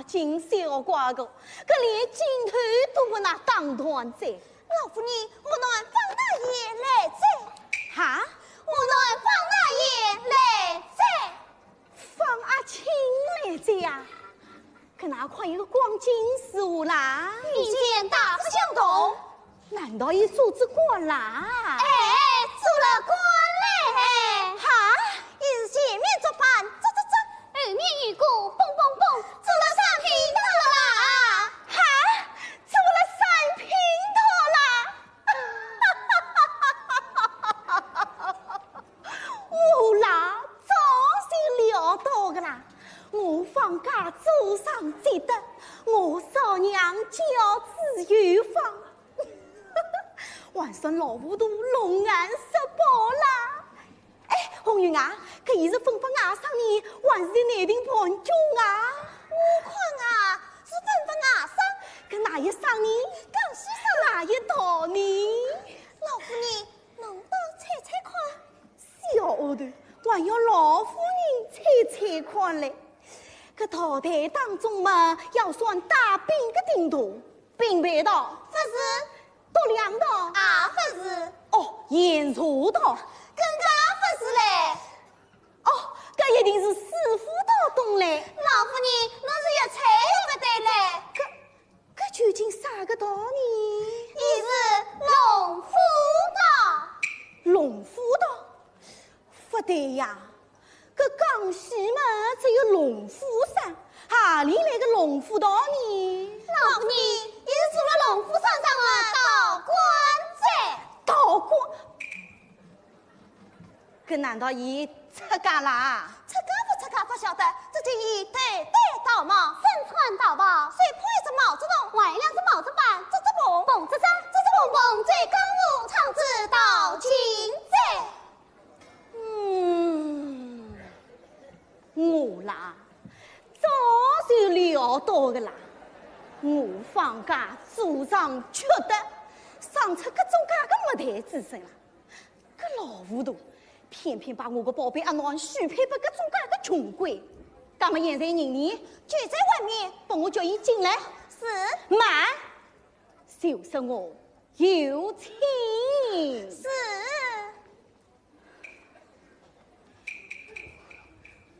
金小寡个，可连金头都不拿当团在。老夫人，我让方大爷来在。哈？我让方大爷来在。方阿青来在呀？可哪块有个光景事务啦？意见大不相同。难道伊组织官啦？哎，做了官嘞！哈？伊是前面做伴，走，后面一个蹦，做了3品头啦！哈？做了3品头啦！我啦，早就料到个啦。我放假祖上积德，我少娘教子有方。还算老糊涂，龙眼失宝啦！哎，红云啊，可伊是吩咐外甥你，还是在内定盘中啊？我看啊，是吩咐外甥，可哪一生你？刚西生哪一道呢？老夫人，侬倒猜看。小丫头，还要老夫人猜看嘞。可套台当中嘛，要算大兵的顶头，兵备道不是。多两道啊，不是。哦，严错道，更加不是嘞。哦，这一定是师傅道懂嘞。老夫人，侬是一猜不对嘞。这究竟啥个道呢？伊是龙虎道。龙虎道，不对呀。这江西嘛，只有龙虎山，哪里来个龙虎道呢？老夫人，伊是做了龙虎山上的道观者。道观？这难道伊出家啦？出家不晓得，只见伊对道帽，身穿道袍，随披一只帽子笼，外2只帽子板，这只蹦，这只蹦，最刚舞唱支道情者。我啦，早就料到的啦。我放假祖上缺德，生出各种各个没台之身啦。这老糊涂，偏偏把我个宝贝阿囡许配给各种各个穷鬼。干么现在人呢？就在外面，帮我叫伊进来。是。慢，就是我有请。是。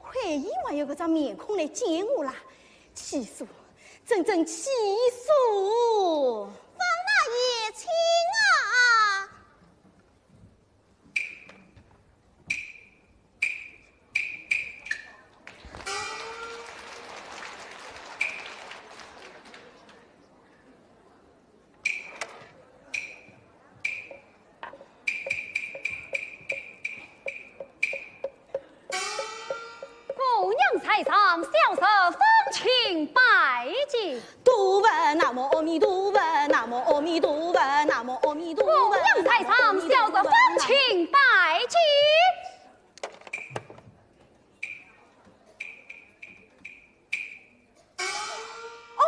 还以为有个张面孔来见我啦，气死我！真气死我！方大爷，请啊！姑娘才上，小手风情拜见。多闻南无阿弥陀佛，南无阿弥陀佛，南无阿弥陀佛。姑娘才上，小手风情拜见。哦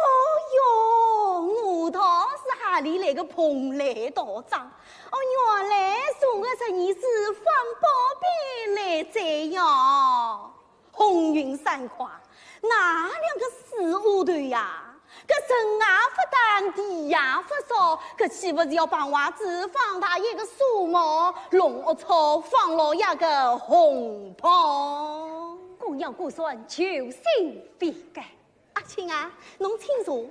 哟，我倒是哪里来个蓬莱道长？哦，原来送的是你是方宝贝来这样。红云山花，哪两个死丫头呀？这人也不当，地也不少，这岂不是要帮娃子放大一个数目，龙屋草放了一个红袍？姑娘姑孙求心必改。阿青啊，侬请坐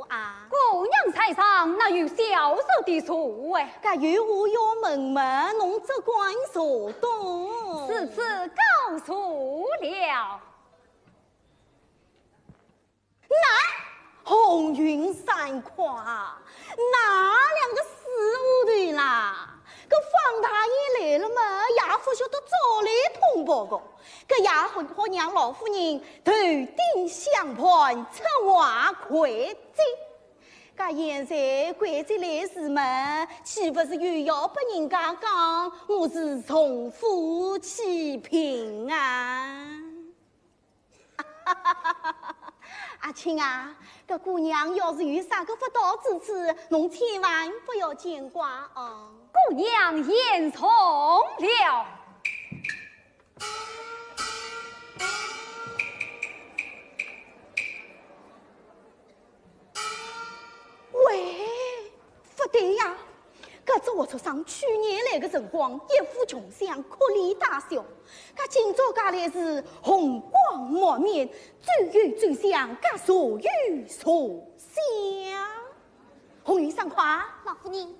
啊。姑娘才上，那有小手的错哎。这有话要问问，侬只管说动。此次告诉了。那红云山花，哪两个死丫头啦？这方大爷来了嘛，也不晓得早来通报个，这也好让老夫人头顶相伴，出外快走。这现在关在来时嘛，岂不是又要被人家讲我是从夫妻平安？阿青啊，这姑娘要是有啥个不道之处，侬千万不要见怪啊！姑娘言从了。照我出生去年来的辰光，一副穷相，颗粒大小。噶今朝家来是红光满面，最有最像，噶所有所想。红云上夸，老夫人，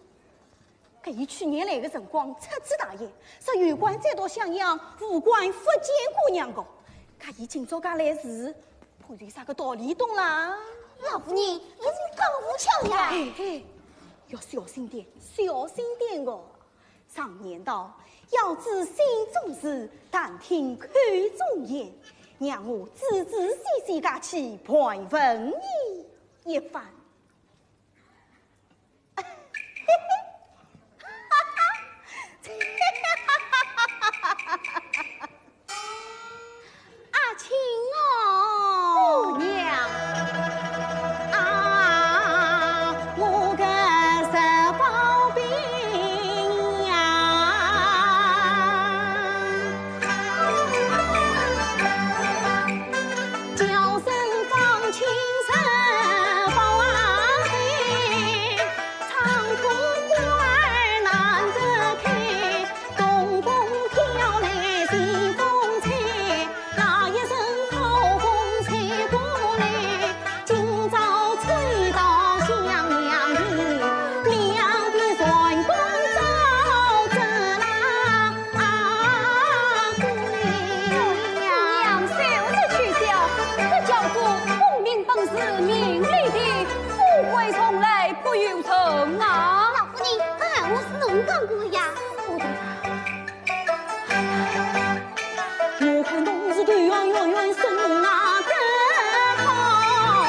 搿伊去年来的辰光，出知大爷说有关再到襄阳无关福建姑娘的。噶伊今朝家来是，判断啥个道理懂啦？老夫人，你是讲无腔呀？嘿嘿，要小心点，小心点哦。常言道，要知心中事，但听口中言。让我仔仔细细家去盘问你一番。阿青哦，姑娘。我个十宝兵呀，叫声放青十宝黑，长途花儿难得开，东风飘来西风吹，那一声炮轰吹过来，今朝吹到襄阳里，两边船光照着那姑娘小子取笑，这叫做功名本是名利的，富贵从来不由成啊！老夫人，俺我是侬讲过呀。我看侬是对远远远生啊得好，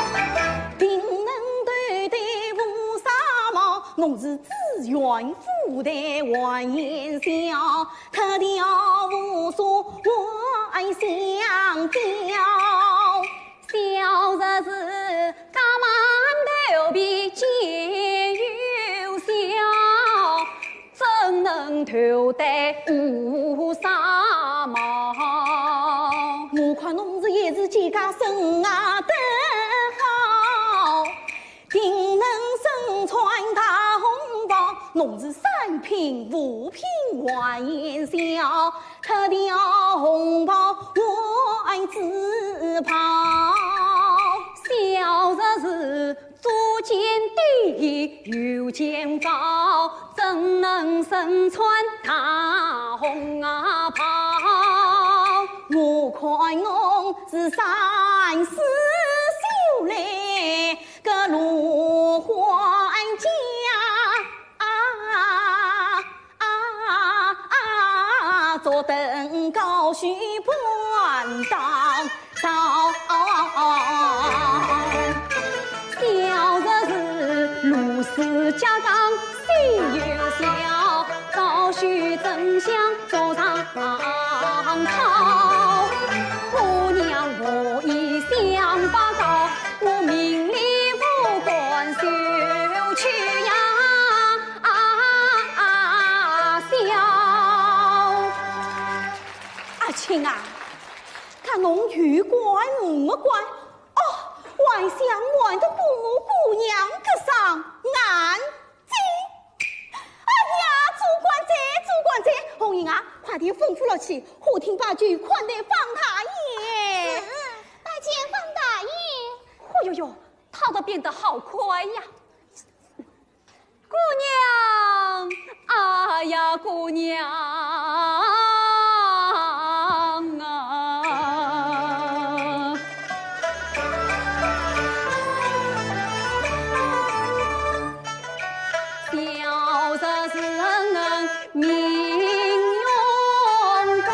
平能对待无纱帽，侬是自愿负担还言笑，特调无所我爱相标。小日子家满头皮皆有笑，怎能头戴乌纱帽？我看侬是一时间家生啊得好，定能身穿大红袍，侬是三品五品还言笑，特调红袍我爱自袍。小日子足见低又见高，怎能身穿大红袍？我看侬是三思秀来个罗环家坐等高须盘当朝。小日子如是家长心又小，早须真相早上讨。姑娘我已想法高，我命里不管休去呀笑。阿青啊，看侬有关没关？哦，还想玩的姑娘个上眼睛。哎呀，主管在，主管在，红英啊，快点吩咐了去，后厅把酒款待方大爷。拜见方大爷。哦呦呦，他都变得好快呀！姑娘，哎呀，姑娘啊！小日子命用贵，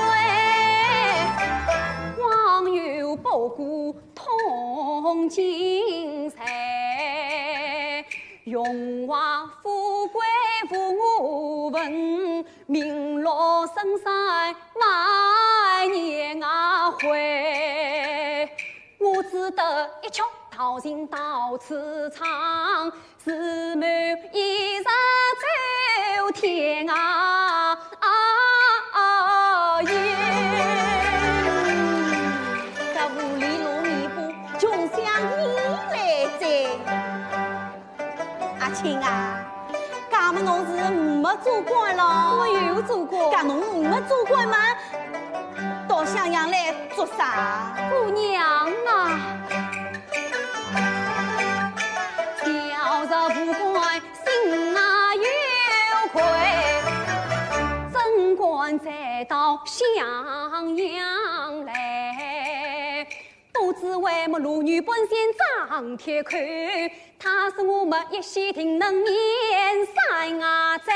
望有保顾同金财，荣华富贵无闻，名落深山万年回。我只得一曲陶琴到此唱，自满一日走天夜。这屋里路弥补，穷乡你来摘。阿青啊，家们侬是没没做过咯？我有做过。干侬没做过吗？到襄阳来做啥？姑娘啊，小日不管心啊有愧，怎管再到襄阳来？不知为么路女本性张铁口，他是我们一夕定能面山啊在。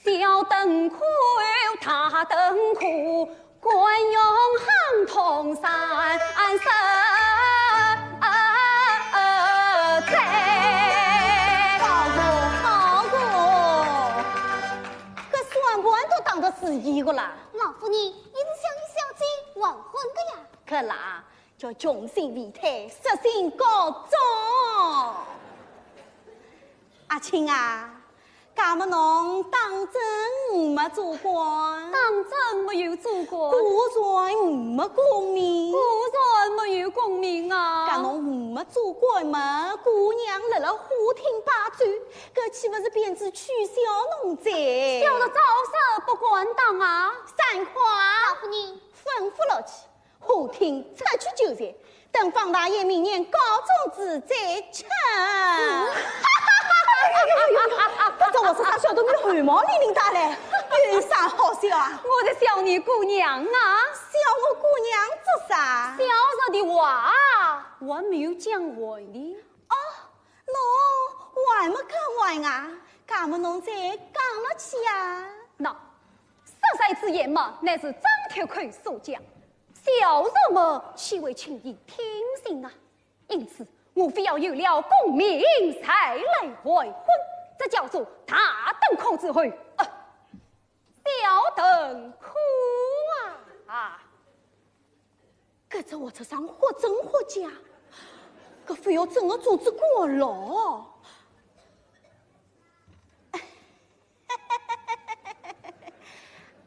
小灯苦，大灯苦，官用行通山色在。好过，搿算盘都当得自己个啦。老夫人一直想与小姐完婚的呀。搿啦叫穷心为态，实心告状。阿青啊，假么侬当真没做过？当真没有做过，古传没功名，古传没有功名啊。假侬没做过嘛？姑娘辣辣花厅把转，搿岂勿是便是取笑侬哉？小的早手不管当啊。三花，老夫人吩咐了去，花厅出去就餐，等方大爷明年高中子再吃。这我是啥小东西汗毛淋淋大嘞，有啥好笑啊？我的小女姑娘啊，笑我姑娘做啥？小时的话我没有讲完的。哦，侬还没讲完啊？干么侬再讲了去啊？那十岁之言嘛，乃是张铁奎所讲，小人们岂会轻易听信啊？因此，我非要有了功名才来怀婚，这叫做大等苦之会。小等苦啊！搿只活出上或真或假，搿非要整个组织过牢。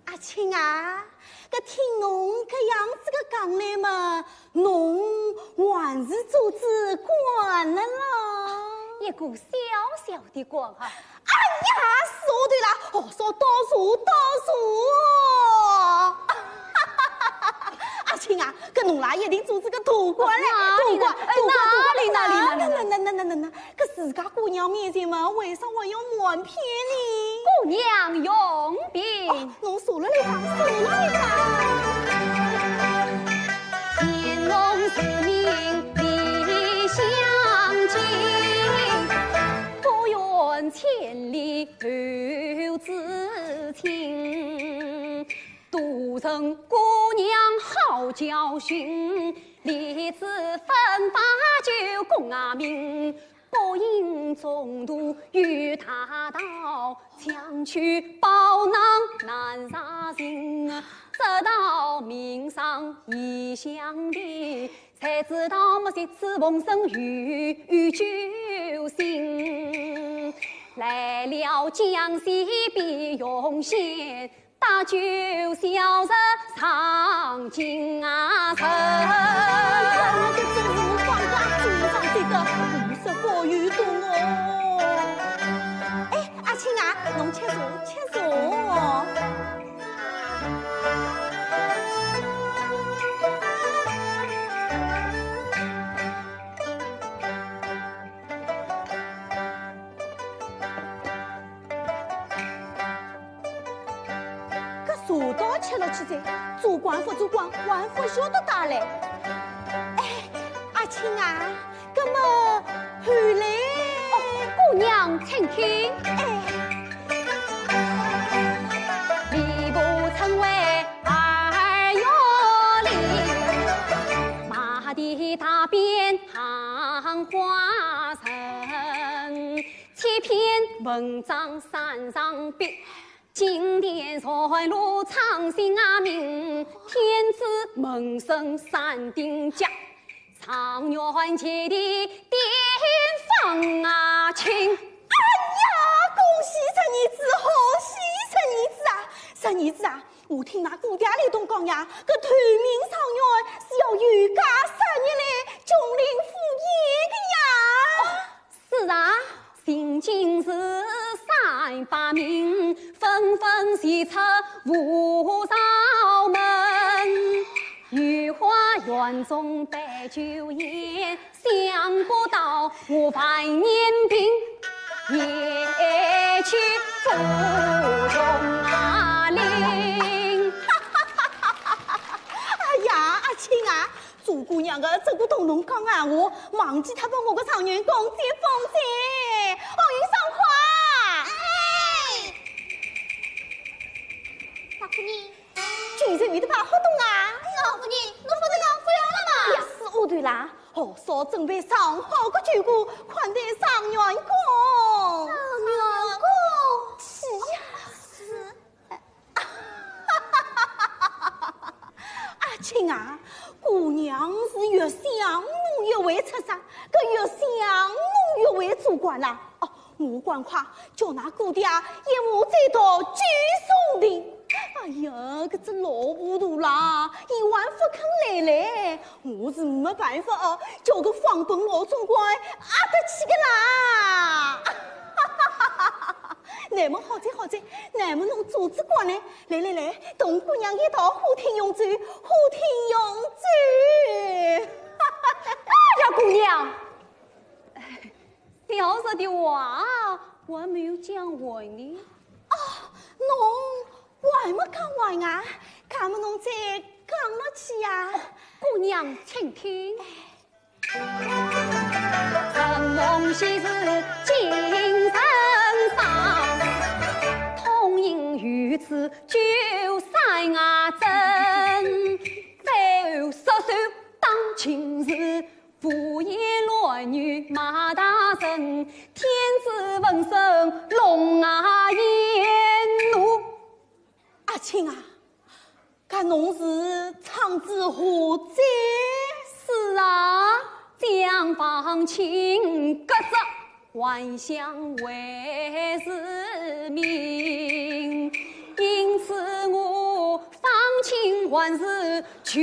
阿青啊，搿听侬搿样子个讲来嘛，侬还是组织官了啦。一个小小的官啊！哎呀，说对了，哦，说多数多数。阿青啊，搿侬拉一定组织个大官嘞，大官，哪里？搿自家姑娘面前嘛，为啥还要瞒骗呢？姑娘用兵，侬说了来讲，说了来讲。见龙之命理相近，不愿千里后知情。独生姑娘好教训，立志奋发救公阿民。不应中途与他道，强取宝囊难杀心。直到命丧异乡地，才知道么这次逢生与救星。来了江西必用险，大救小人上京啊城。这真是放大主上这个无色过于多哦。哎，阿青啊，侬吃茶，吃茶。茶道吃了去噻，做官不做官，还不晓得打嘞。哎，阿青啊，那么后来，姑娘请听。礼部称为二月里，马蹄大鞭行花城，七篇文章山上笔。经典传入苍心阿明，天子门生三定家，长远界的巅峰啊亲！哎呀，恭喜陈儿子，好喜陈儿子啊！陈儿子啊，我听那姑爹里头讲呀，搿团明上元是要有家3日来穷临赴宴的呀。是啊，现今是来把名，纷纷西出无少门。御花园中摆酒宴，想不到我百年兵也去赴戎啊令。哎呀，阿青啊，朱姑娘的这个同侬讲闲话，忘记他把我的常员公接风姐，好运赏花。哎，大姑娘，君是为的把好动啊！老夫人，我不是讲不要了吗？呀，是我对啦，好少准备上好的酒过，款待上员公。员工，是呀，是。阿青啊，姑娘是越想侬越会出山，可越想侬越会做官啦。哦，我赶快叫那姑爹一马追到举松亭。哎呀，搿只老糊涂啦，一碗不肯来，我是没办法哦，叫个方本老总管压得起个啦。乃么好在好在，乃么侬组织过来，来，同姑娘一道虎庭用酒，虎庭用酒。呀，姑娘，小时的话我还没有讲完呢。哦，侬还没讲完啊？看么侬再讲落去呀？姑娘，请听。承蒙昔日精神上，通营于此酒赛牙阵，再失手当今日，父爷乱女马大神，天子闻声龙啊烟怒。阿青啊，看侬是长子何在？是啊，将放情隔着还乡为是命，因此我放情还是就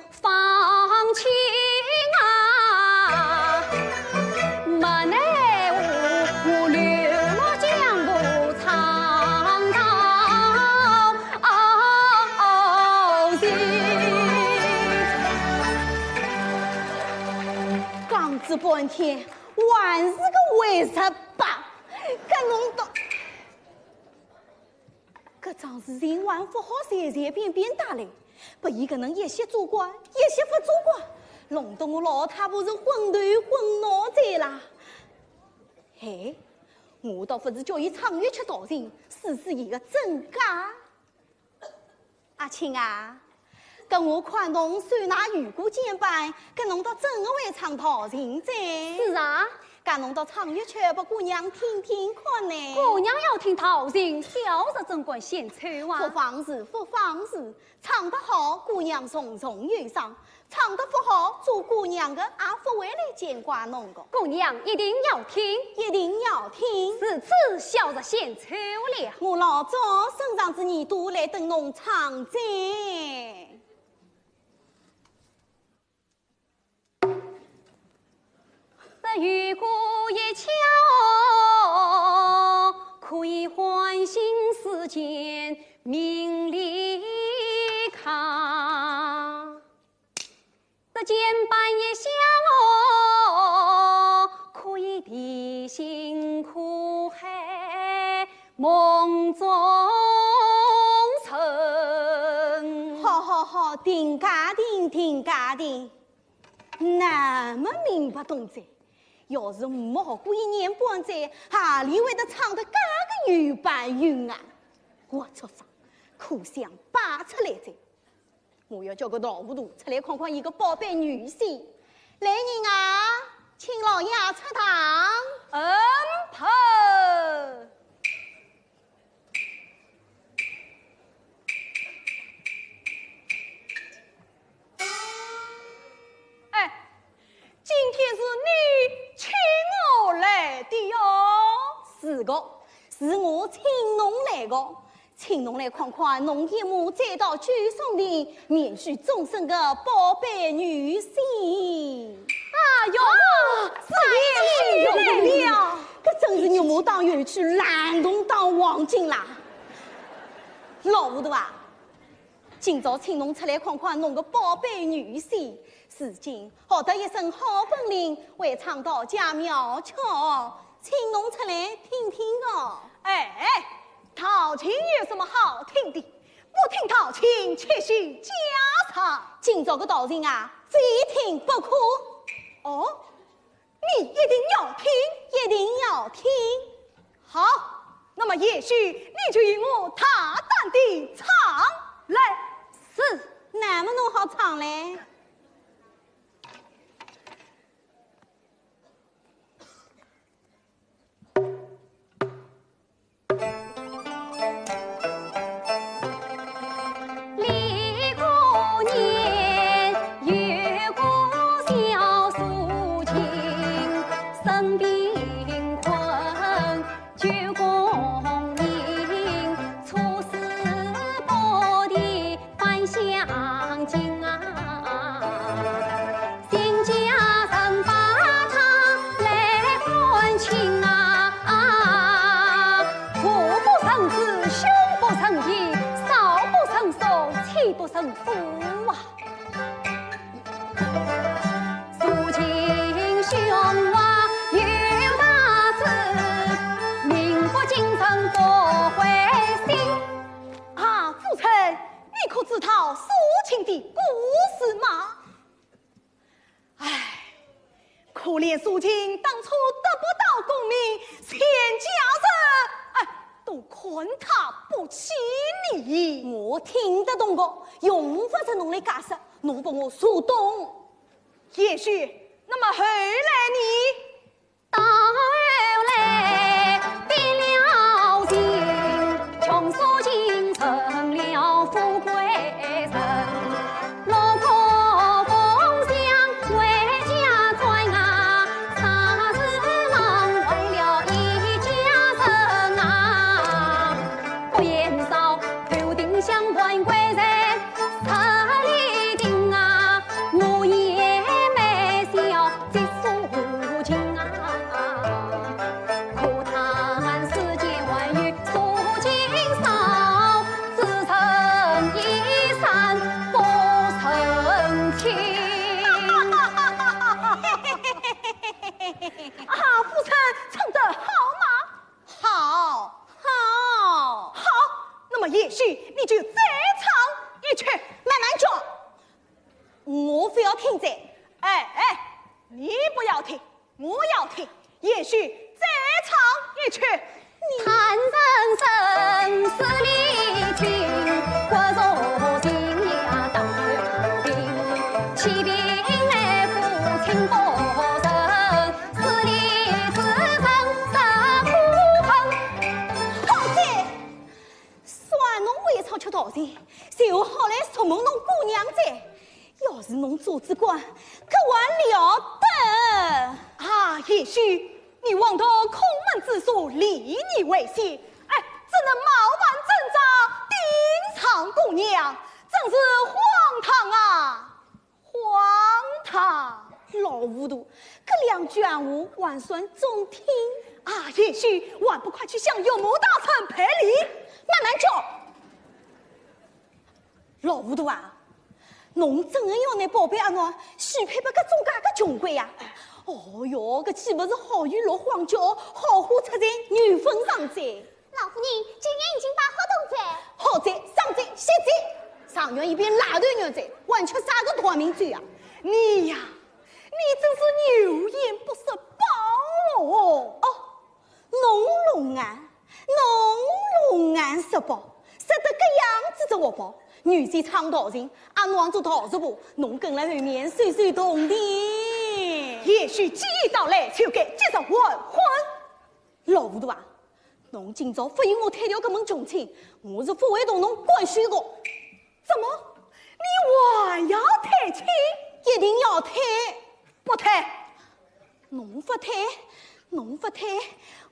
放情啊！没奈我流落江湖唱到今。讲这半天，还是个为什吧？搿侬都，搿桩事情还不好随随便便打来，不伊搿能一些做官，一些不做官，弄得我老太婆是昏头昏脑在啦。嘿，我倒不是叫伊唱乐曲道情，试试伊个真假。阿青啊，跟我看侬算那雨过兼办，跟侬到真的会唱道情在。是啊，跟侬到唱乐曲，拨姑娘听听看呢。姑娘要听道情，小日总管献丑啊。不妨事，唱得好，姑娘从容有赏；唱得不好，做姑娘的也不会来见挂侬的。姑娘一定要听，一定要听。是此小日献丑了。我老早身上之耳朵来等侬唱在。这雨过一桥，可以唤醒世间名利康。这肩伴一笑，可以提醒苦海梦中尘。好，定家定，那么明白懂在。要是没学过一年半载，哪里会得唱得噶个有白有啊？我出生，可想拔出来在。我要叫个老糊涂出来看看一个宝贝女婿。来人啊，请老爷出堂。跑。今天是你请我来的哟。是的，是我请侬来的，请侬来看看侬一马再到九松亭，免许终身的宝贝女婿。哎呦，是也是有了。搿真是牛魔当园区，蓝洞当黄金啦！老糊涂啊！今朝请侬出来看看侬个宝贝女婿，如今学得一身好本领，还唱到家苗俏，请侬出来听听哦。哎，陶琴有什么好听的？不听陶琴，且许家常。今朝个道人啊，非听不可。哦，你一定要听，一定要听。好，那么也许你就与我大胆地唱来。是，那么侬好唱嘞？可怜苏秦当初得不到功名，全家人都看他不起你。我听得懂个，用不着侬来解释，侬把我说懂。也许，那么后来你到后来变了心，穷苏秦成了富贵人。落魄风香回家转啊，差事忙坏了一家人啊。不言少，头顶相关贵人，车里顶啊，我也没笑结束情啊。可叹世间万语诉情少，只剩一山不成情。夫人唱得好吗？好，好，好，那么也许你就再唱一曲，慢慢讲。我非要听在。你不要听，我要听。也许再唱一曲。叹人生死离情，国中心呀当有病，骑兵来负情不成，死离自成杀苦恨。好在，算侬会唱曲道人，就好来说蒙侬姑娘在。要是侬做主官，可还了得？也许你妄图空门之术，立你为先，只能冒犯征召丁长姑娘，真是荒唐啊！荒唐！老糊涂，这两句闲话还算中听。也许还不快去向有谋大臣赔礼？慢慢讲。老糊涂啊！侬真的要拿宝贝阿孬许配给搿种介个穷鬼呀？哦哟，搿岂不是好鱼落荒郊，好货出在女分上在？老夫人今日已经把合同在，好在上在下在，上院一边拉头牛在，还缺啥个逃命罪啊？你呀，你真是有眼不识宝哦！侬龙眼识宝，识得搿样子的活宝。女婿唱道人，阿侬做陶师傅，侬跟了后面算算同的。也许机遇到来，就该接着完婚。老糊涂啊！侬今朝不与我退掉搿门穷亲，我是不会同侬管许个。怎么？你还要退亲？一定要退！不退？侬不退，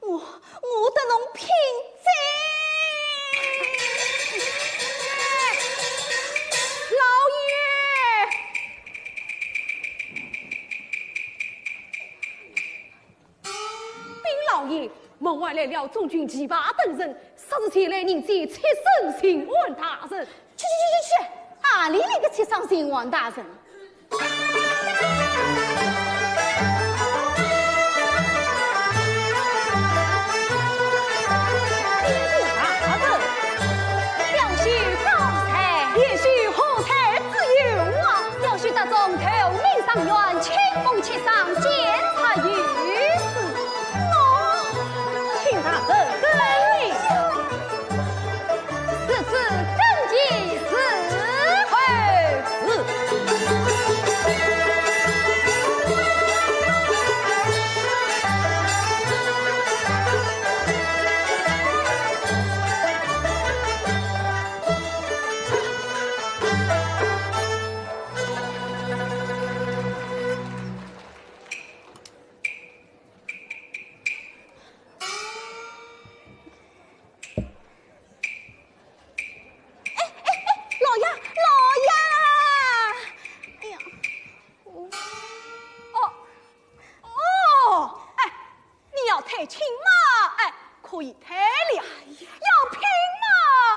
我得侬拼罪！老爷，禀老爷，门外来了中军骑马等人，啥子前来迎接切身请问大人？去，哪里来个切身请问大人？上元清风切上监察御史，请大人跟你此次正计是亲嘛，哎，可以退了；要拼嘛，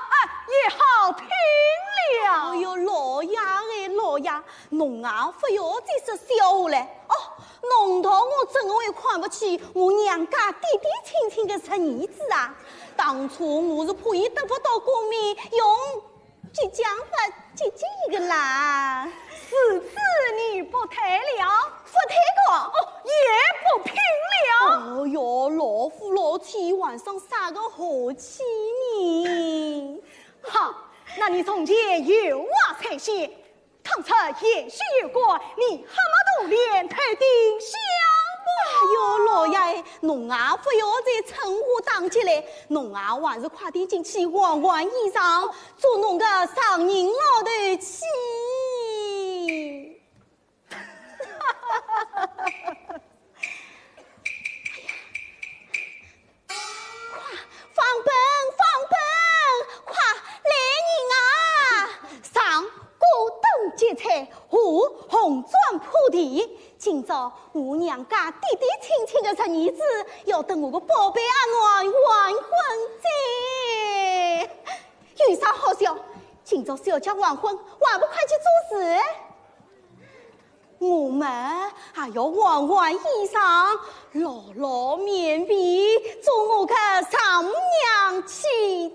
哎，也好拼了。哎呦，老爷哎，老爷，侬啊，不要再说笑话嘞。哦，侬同我怎会看不起我娘家点点青青的侄儿子啊？当初我是怕伊得不到国民用去讲法接近一个啦。此次你不退了，不退个哦，也不拼了。哦哟，老夫老妻晚上撒个好气呢。好，那你从前有话才行。倘出也许有过，你蛤蟆都连头顶香不？哎呦，老爷，侬啊不要再趁火打劫来，侬啊还是快点进去换换衣裳，做侬个上人老头去。放本，快来人啊！上古灯结彩，下红砖铺地。今朝我娘家点点青青的侄儿子，要等我个宝贝阿囡完婚噻。有啥好笑？今朝小姐完婚，还不快去做事？我们还要换换衣裳，劳劳绵绵，做我个丈母娘去